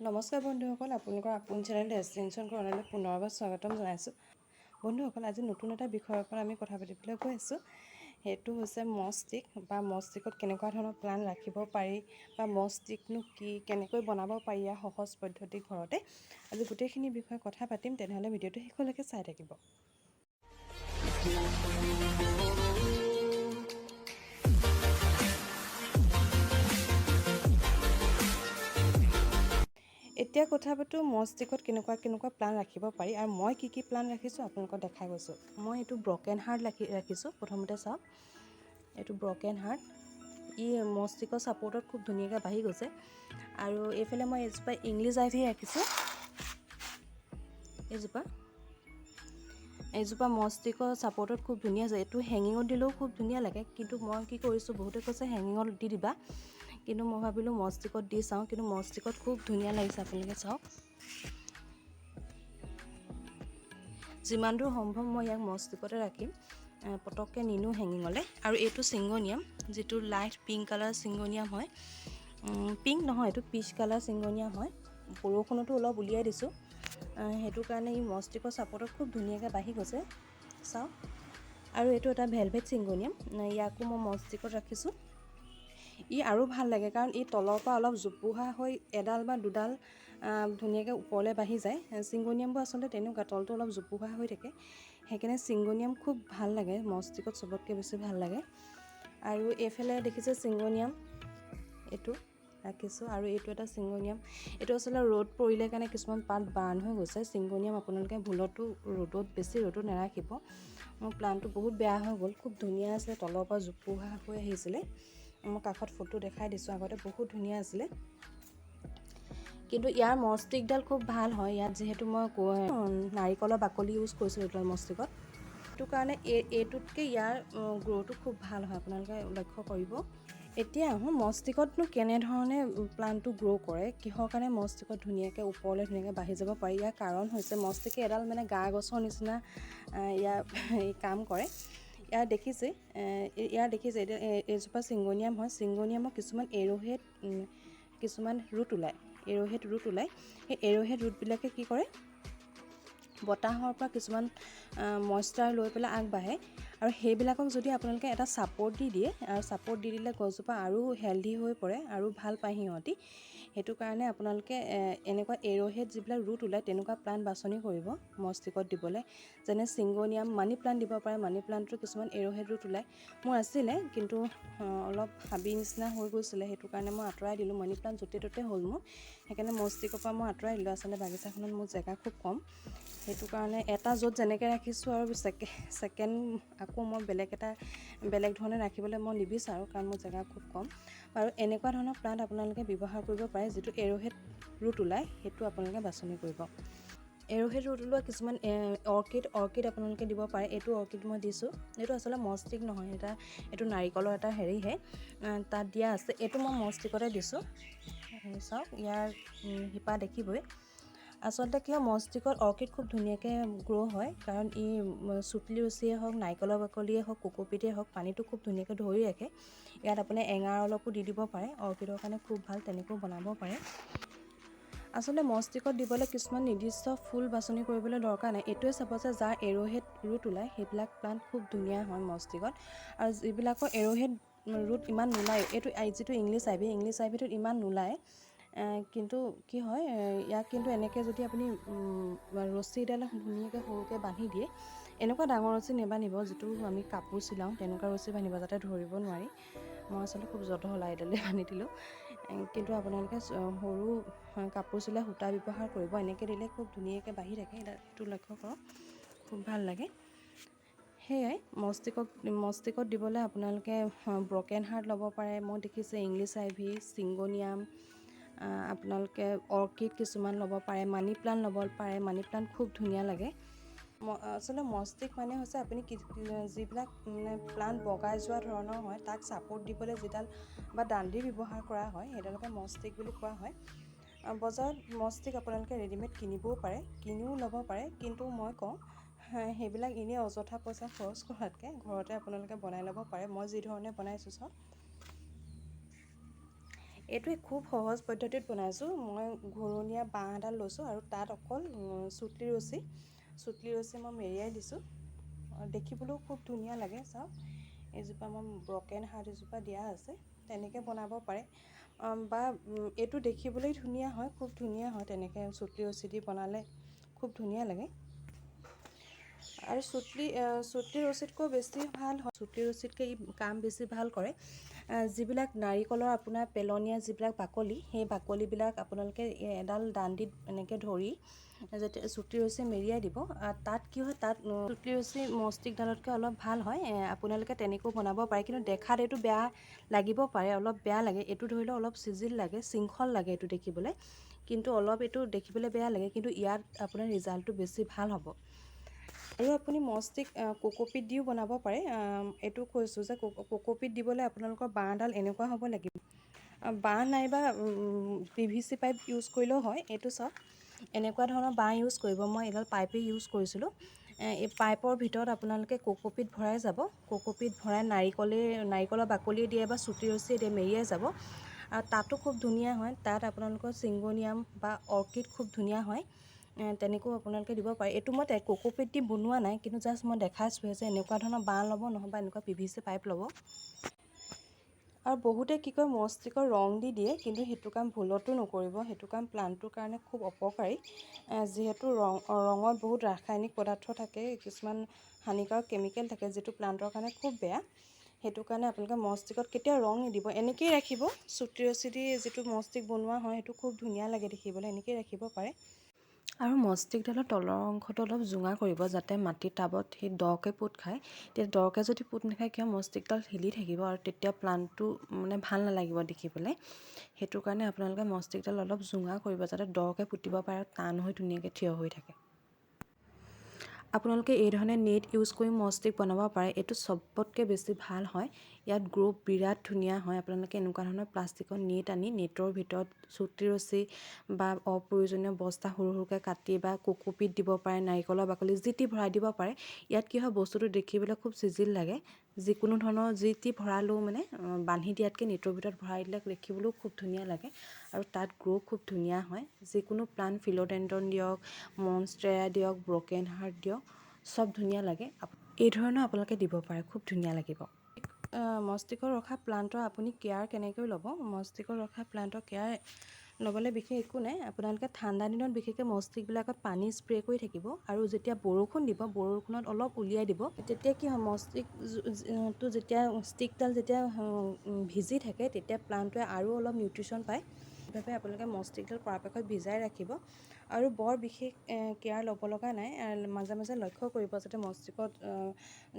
নমস্কাৰ বন্ধুসকল, আপোনালোকৰ আপোন চেনেল ডেষ্টিনেশ্যন কৰ্ণাৰলৈ পুনৰবাৰ স্বাগতম জনাইছোঁ। বন্ধুসকল, আজি নতুন এটা বিষয়ৰ ওপৰত আমি কথা পাতিবলৈ গৈ আছোঁ। সেইটো হৈছে মষ্টিক বা মষ্টিকত কেনেকুৱা ধৰণৰ প্লান ৰাখিব পাৰি বা মষ্টিকনো কি, কেনেকৈ বনাব পাৰি ইয়াৰ সহজ পদ্ধতি ঘৰতে। আজি গোটেইখিনি বিষয়ে কথা পাতিম, তেনেহ'লে ভিডিঅ'টো শেষলৈকে চাই থাকিব। এতিয়া কথা পাতোঁ মষ্টিকত কেনেকুৱা প্লান ৰাখিব পাৰি আৰু মই কি প্লান ৰাখিছোঁ আপোনালোকক দেখাই গৈছোঁ। মই এইটো ব্ৰকেন হাৰ্ট ৰাখিছোঁ। প্ৰথমতে চাওক, এইটো ব্ৰকেন হাৰ্ট। ই মষ্টিকৰ ছাপৰ্টত খুব ধুনীয়াকৈ বাঢ়ি গৈছে। আৰু এইফালে মই এজোপা ইংলিছ আইভি ৰাখিছোঁ। এইজোপা মষ্টিকৰ ছাপৰ্টত খুব ধুনীয়া আছে। এইটো হেঙিঙত দিলেও খুব ধুনীয়া লাগে, কিন্তু মই কি কৰিছোঁ, বহুতে কৈছে হেঙিঙত দি দিবা, কিন্তু মই ভাবিলোঁ মষ্টিকত দি চাওঁ। কিন্তু মষ্টিকত খুব ধুনীয়া লাগিছে, আপোনালোকে চাওক। যিমান দূৰ সম্ভৱ মই ইয়াক মষ্টিকতে ৰাখিম, পটককৈ নিনো হেঙিঙলৈ। আৰু এইটো চিংগনিয়াম, যিটো লাইট পিংক কালাৰ চিংগনিয়াম হয়। পিংক নহয়, এইটো পিচ কালাৰ চিংগনিয়াম হয়। বৰষুণতো অলপ উলিয়াই দিছোঁ, সেইটো কাৰণে ই মষ্টিকৰ ছাপৰ্টত খুব ধুনীয়াকৈ বাঢ়ি গৈছে, চাওক। আৰু এইটো এটা ভেলভেট চিংগনিয়াম, ইয়াকো মই মষ্টিকত ৰাখিছোঁ। ই আৰু ভাল লাগে কাৰণ ই তলৰ পৰা অলপ জোপোহা হৈ এডাল বা দুডাল ধুনীয়াকৈ ওপৰলৈ বাঢ়ি যায়। চিংগনিয়ামবোৰ আচলতে তেনেকুৱা, তলটো অলপ জোপোহা হৈ থাকে, সেইকাৰণে চিংগনিয়াম খুব ভাল লাগে, মষ্টিকত চবতকৈ বেছি ভাল লাগে। আৰু এইফালে দেখিছে চিংগনিয়াম, এইটো ৰাখিছোঁ। আৰু এইটো এটা চিংগনিয়াম, এইটো আচলতে ৰ'দ পৰিলে কাৰণে কিছুমান পাত বাৰ্ণ হৈ গৈছে। চিংগনিয়াম আপোনালোকে ভুলতো বেছি ৰ'দত নাৰাখিব। মোৰ প্লানটো বহুত বেয়া হৈ গ'ল, খুব ধুনীয়া আছিলে, তলৰ পৰা জোপোহা হৈ আহিছিলে। মই কাষত ফটো দেখাই দিছোঁ, আগতে বহুত ধুনীয়া আছিলে। কিন্তু ইয়াৰ মষ্টিকডাল খুব ভাল হয়। ইয়াত যিহেতু মই নাৰিকলৰ বাকলি ইউজ কৰিছিলোঁ এইটো মষ্টিকত, সেইটো কাৰণে এইটোতকৈ ইয়াৰ গ্ৰ'টো খুব ভাল হয়, আপোনালোকে লক্ষ্য কৰিব। এতিয়া আহোঁ মষ্টিকতনো কেনেধৰণে প্লানটো গ্ৰ' কৰে, কিহৰ কাৰণে মষ্টিকত ধুনীয়াকৈ ওপৰলৈ ধুনীয়াকৈ বাঢ়ি যাব পাৰি। ইয়াৰ কাৰণ হৈছে মষ্টিকে এডাল গা গছৰ নিচিনা ইয়াৰ কাম কৰে। ইয়াৰ দেখিছে এইজোপা চিংগনিয়াম হয়। চিংগনিয়ামৰ কিছুমান কিছুমান ৰুট ওলায়, এৰ'হেড ৰুট ওলায়। সেই এৰ'হেড ৰুটবিলাকে কি কৰে, বতাহৰ পৰা কিছুমান মইশ্চাৰ লৈ পেলাই আগবাঢ়ে। আৰু সেইবিলাকক যদি আপোনালোকে এটা ছাপৰ্ট দি দিয়ে, আৰু ছাপৰ্ট দি দিলে গছজোপা আৰু হেল্ডি হৈ পৰে আৰু ভাল পায় সিহঁতি। সেইটো কাৰণে আপোনালোকে এনেকুৱা এৰ'হেড যিবিলাক ৰুট ওলায় তেনেকুৱা প্লান্ট বাছনি কৰিব মষ্টিকত দিবলৈ। যেনে চিংগনিয়াম, মানি প্লান্ট দিব পাৰে। মানি প্লান্টটো কিছুমান এৰ'হেড ৰুট ওলায়। মোৰ আছিলে, কিন্তু অলপ হাবি নিচিনা হৈ গৈছিলে, সেইটো কাৰণে মই আঁতৰাই দিলোঁ। মানি প্লান্ট য'তে ত'তে হ'ল মোৰ, সেইকাৰণে মষ্টিকৰ পৰা মই আঁতৰাই দিলোঁ। আচলতে বাগিচাখনত মোৰ জেগা খুব কম, সেইটো কাৰণে এটা য'ত যেনেকৈ ৰাখিছোঁ আৰু ছেকেণ্ড আকৌ মই বেলেগ ধৰণে ৰাখিবলৈ মই নিবিচাৰোঁ, কাৰণ মোৰ জেগা খুব কম। আৰু এনেকুৱা ধৰণৰ প্লান্ট আপোনালোকে ব্যৱহাৰ কৰিব পাৰে, যিটো এৰ'হেড ৰুট ওলায়, সেইটো আপোনালোকে বাছনি কৰিব। এৰ'হেড ৰুট ওলোৱা কিছুমান অৰ্কিড আপোনালোকে দিব পাৰে। এইটো অৰ্কিড মই দিছোঁ। এইটো আচলতে মষ্টিক নহয়, এইটো নাৰিকলৰ এটা হেৰিহে, তাত দিয়া আছে। এইটো মই মষ্টিকতে দিছোঁ, চাওক। ইয়াৰ শিপা দেখিবই। আচলতে কি হয়, মষ্টিকত অৰ্কিড খুব ধুনীয়াকৈ গ্ৰ' হয়, কাৰণ ই চুতলি ৰছীয়ে হওক, নাৰিকলৰ বাকলিয়ে হওক, কোকোপিটেই হওক, পানীটো খুব ধুনীয়াকৈ ধৰি ৰাখে। ইয়াত আপুনি এঙাৰ অলপো দি দিব পাৰে, অৰ্কিডৰ কাৰণে খুব ভাল, তেনেকৈও বনাব পাৰে। আচলতে মষ্টিকত দিবলৈ কিছুমান নিৰ্দিষ্ট ফুল বাছনি কৰিবলৈ দৰকাৰ নাই। এইটোৱে চাব যে যাৰ এৰ'হেড ৰুট ওলায় সেইবিলাক প্লান্ট খুব ধুনীয়া হয় মষ্টিকত। আৰু যিবিলাকৰ এৰ'হেড ৰুট ইমান নোলায়, এইটো যিটো ইংলিছ আইভিটোত ইমান নোলায়। কিন্তু কি হয়, ইয়াক কিন্তু এনেকৈ যদি আপুনি ৰছীডাল ধুনীয়াকৈ সৰুকৈ বান্ধি দিয়ে, এনেকুৱা ডাঙৰ ৰছী নেবান্ধিব, যিটো আমি কাপোৰ চিলাওঁ তেনেকুৱা ৰছী বান্ধিব, যাতে ধৰিব নোৱাৰি। মই আচলতে খুব জতহলা এইডালে বান্ধি দিলোঁ। কিন্তু আপোনালোকে সৰু কাপোৰ চিলাই সূতা ব্যৱহাৰ কৰিব। এনেকৈ দিলে খুব ধুনীয়াকৈ বাঢ়ি থাকে, সেইটো লক্ষ্য কৰক, খুব ভাল লাগে। সেয়াই মষ্টিকত দিবলৈ আপোনালোকে ব্ৰকেন হাৰ্ট ল'ব পাৰে। মই দেখিছোঁ ইংলিছ আইভি, চিংগনিয়াম, আপোনালোকে অৰ্কিড কিছুমান ল'ব পাৰে, মানি প্লান্ট ল'ব পাৰে। মানি প্লান্ট খুব ধুনীয়া লাগে। আচলতে মষ্টিক হৈছে আপুনি যিবিলাক প্লান্ট বগাই যোৱা ধৰণৰ হয়, তাক ছাপৰ্ট দিবলৈ যিডাল বা দাণ্ডি ব্যৱহাৰ কৰা হয়, সেইডালকে মষ্টিক বুলি কোৱা হয়। বজাৰত মষ্টিক আপোনালোকে ৰেডিমেড কিনিবও পাৰে, কিনিও ল'ব পাৰে। কিন্তু মই কওঁ, সেইবিলাক এনেই অযথা পইচা খৰচ কৰাতকৈ ঘৰতে আপোনালোকে বনাই ল'ব পাৰে। মই যি ধৰণে বনাইছোঁ চাওক। এইটোৱে খুব সহজ পদ্ধতিত বনাইছোঁ। মই ঘূৰণীয়া বাঁহ এডাল লৈছোঁ আৰু তাত অকল চুতলি ৰছী মই মেৰিয়াই দিছোঁ। দেখিবলৈও খুব ধুনীয়া লাগে। চাওক, এজোপা মই ব্ৰকেন হাৰ্ট এজোপা দিয়া আছে, তেনেকৈ বনাব পাৰে। বা এইটো দেখিবলৈ ধুনীয়া হয়, খুব ধুনীয়া হয়, তেনেকৈ চুতলি ৰছী দি বনালে খুব ধুনীয়া লাগে। আৰু চুতলি ৰছীতকৈ বেছি ভাল হয়, চুতলি ৰছীতকৈ ই কাম বেছি ভাল কৰে। যিবিলাক নাৰিকলৰ আপোনাৰ পেলনীয়া যিবিলাক বাকলি, সেই বাকলিবিলাক আপোনালোকে এডাল দাণ্ডিত এনেকৈ ধৰি যেতিয়া চুতলি ৰছী মেৰিয়াই দিব, তাত কি হয়, তাত চুতলি ৰছী মষ্টিকডালতকৈ অলপ ভাল হয়। আপোনালোকে তেনেকৈও বনাব পাৰে, কিন্তু দেখাত এইটো বেয়া লাগিব পাৰে, অলপ বেয়া লাগে। এইটো ধৰি লওক অলপ চিজিল লাগে, শৃংখল লাগে এইটো দেখিবলৈ, কিন্তু অলপ এইটো দেখিবলৈ বেয়া লাগে, কিন্তু ইয়াত আপোনাৰ ৰিজাল্টটো বেছি ভাল হ'ব। আৰু আপুনি মষ্টিক কোকোপিট দিও বনাব পাৰে। এইটো কৈছোঁ যে কোকোপিট দিবলৈ আপোনালোকৰ বাঁহডাল এনেকুৱা হ'ব লাগিব। বাঁহ নাইবা PVC পাইপ ইউজ কৰিলেও হয়। এইটো চাওক, এনেকুৱা ধৰণৰ বাঁহ ইউজ কৰিব। মই এডাল পাইপেই ইউজ কৰিছিলোঁ। এই পাইপৰ ভিতৰত আপোনালোকে কোকোপিট ভৰাই যাব। কোকোপিট ভৰাই নাৰিকলৰ বাকলি দিয়ে বা চুতলি ৰছী দিয়ে মেৰিয়াই যাব। তাতো খুব ধুনীয়া হয়। তাত আপোনালোকৰ চিংগনিয়াম বা অৰ্কিড খুব ধুনীয়া হয়। তেনেকৈও আপোনালোকে দিব পাৰে। এইটো মই কোকোপিট দি বনোৱা নাই, কিন্তু জাষ্ট মই দেখাইছোঁ যে এনেকুৱা ধৰণৰ বাঁহ ল'ব, নহ'বা এনেকুৱা PVC পাইপ ল'ব। আৰু বহুতে কি কয়, মষ্টিকৰ ৰং দি দিয়ে, কিন্তু সেইটো কাম ভুলতো নকৰিব। সেইটো কাম প্লাণ্টটোৰ কাৰণে খুব অপকাৰী। যিহেতু ৰঙত বহুত ৰাসায়নিক পদাৰ্থ থাকে, কিছুমান হানিকাৰক কেমিকেল থাকে, যিটো প্লাণ্টৰ কাৰণে খুব বেয়া। সেইটো কাৰণে আপোনালোকে মষ্টিকত কেতিয়াও ৰং নিদিব, এনেকৈয়ে ৰাখিব। চুতলি ৰছী দি যিটো মষ্টিক বনোৱা হয়, সেইটো খুব ধুনীয়া লাগে দেখিবলৈ, এনেকৈয়ে ৰাখিব পাৰে। আৰু মষ্টিকডালৰ তলৰ অংশটো অলপ জোঙা কৰিব, যাতে মাটিৰ টাবত সি দকৈ পোত খায়। তেতিয়া দকৈ যদি পোত নাখায়, কিয় মষ্টিকডাল হিলি থাকিব, আৰু তেতিয়া প্লাণ্টটো মানে ভাল নালাগিব দেখিবলৈ। সেইটো কাৰণে আপোনালোকে মষ্টিকডাল অলপ জোঙা কৰিব, যাতে দকৈ পুতিব পাৰে আৰু টান হৈ ধুনীয়াকৈ থিয় হৈ থাকে। আপোনালোকে এই ধৰণে নেট ইউজ কৰি মষ্টিক বনাব পাৰে। এইটো চবতকৈ বেছি ভাল হয়। ইয়াত গ্ৰোথ বিৰাট ধুনীয়া হয়। আপোনালোকে এনেকুৱা ধৰণৰ প্লাষ্টিকৰ নেট আনি নেটৰ ভিতৰত চুতলি ৰছী বা অপ্ৰয়োজনীয় বস্তা সৰু সৰুকৈ কাটি বা কোকোপিট দিব পাৰে, নাৰিকলৰ বাকলি যি টি ভৰাই দিব পাৰে। ইয়াত কি হয়, বস্তুটো দেখিবলৈ খুব চিজিল লাগে। যিকোনো ধৰণৰ যি টি ভৰালেও মানে বান্ধি দিয়াতকৈ নেটৰ ভিতৰত ভৰাই দিলে দেখিবলৈও খুব ধুনীয়া লাগে, আৰু তাত গ্ৰ' খুব ধুনীয়া হয়। যিকোনো প্লাণ্ট, ফিলডেণ্ড্ৰন দিয়ক, মনষ্টেৰা দিয়ক, ব্ৰকেন হাৰ্ট দিয়ক, চব ধুনীয়া লাগে। এই ধৰণৰ আপোনালোকে দিব পাৰে, খুব ধুনীয়া লাগিব। মষ্টিকত ৰখা প্লাণ্টৰ আপুনি কেয়াৰ কেনেকৈ ল'ব? মষ্টিকত ৰখা প্লাণ্টৰ কেয়াৰ ল'বলৈ বিশেষ একো নাই। আপোনালোকে ঠাণ্ডা দিনত বিশেষকৈ মষ্টিকবিলাকত পানী স্প্ৰে' কৰি থাকিব, আৰু যেতিয়া বৰষুণ দিব, বৰষুণত অলপ উলিয়াই দিব। তেতিয়া কি হয়, মষ্টিকটো যেতিয়া ষ্টিকডাল যেতিয়া ভিজি থাকে, তেতিয়া প্লাণ্টটোৱে আৰু অলপ নিউট্ৰিশ্যন পায়। সেইবাবে আপোনালোকে মষ্টিকডাল পৰাপক্ষত ভিজাই ৰাখিব, আৰু বৰ বিশেষ কেয়াৰ ল'ব লগা নাই। মাজে মাজে লক্ষ্য কৰিব, যাতে মষ্টিকত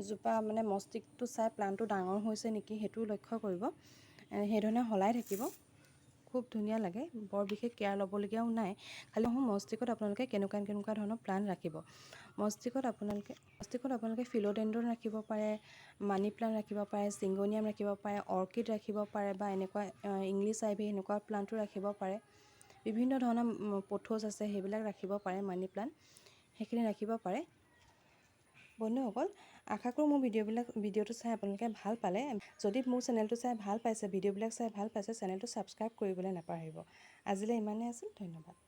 জোপা মানে মষ্টিকটো চাই প্লাণ্টটো ডাঙৰ হৈছে নেকি, সেইটোও লক্ষ্য কৰিব। সেইধৰণে সলাই থাকিব, খুব ধুনীয়া লাগে। বৰ বিশেষ কেয়াৰ ল'বলগীয়াও নাই। খালি মষ্টিকত আপোনালোকে কেনেকুৱা ধৰণৰ প্লাণ্ট ৰাখিব। মষ্টিকত আপোনালোকে ফিলডেণ্ড্ৰন ৰাখিব পাৰে, মানি প্লাণ্ট ৰাখিব পাৰে, চিংগনিয়াম ৰাখিব পাৰে, অৰ্কিড ৰাখিব পাৰে, বা এনেকুৱা ইংলিছ আইভি এনেকুৱা প্লাণ্টো ৰাখিব পাৰে। বিভিন্ন ধৰণৰ পথোজ আছে, সেইবিলাক ৰাখিব পাৰে। মানি প্লাণ্ট সেইখিনি ৰাখিব পাৰে। বন্ধুসকল, আশা কৰোঁ মোৰ ভিডিঅ'টো চাই আপোনালোকে ভাল পালে। যদি মোৰ চেনেলটো চাই ভাল পাইছে, ভিডিঅ'বিলাক চাই ভাল পাইছে, চেনেলটো ছাবস্ক্ৰাইব কৰিবলৈ নাপাহৰিব। আজিলৈ ইমানেই আছিল, ধন্যবাদ।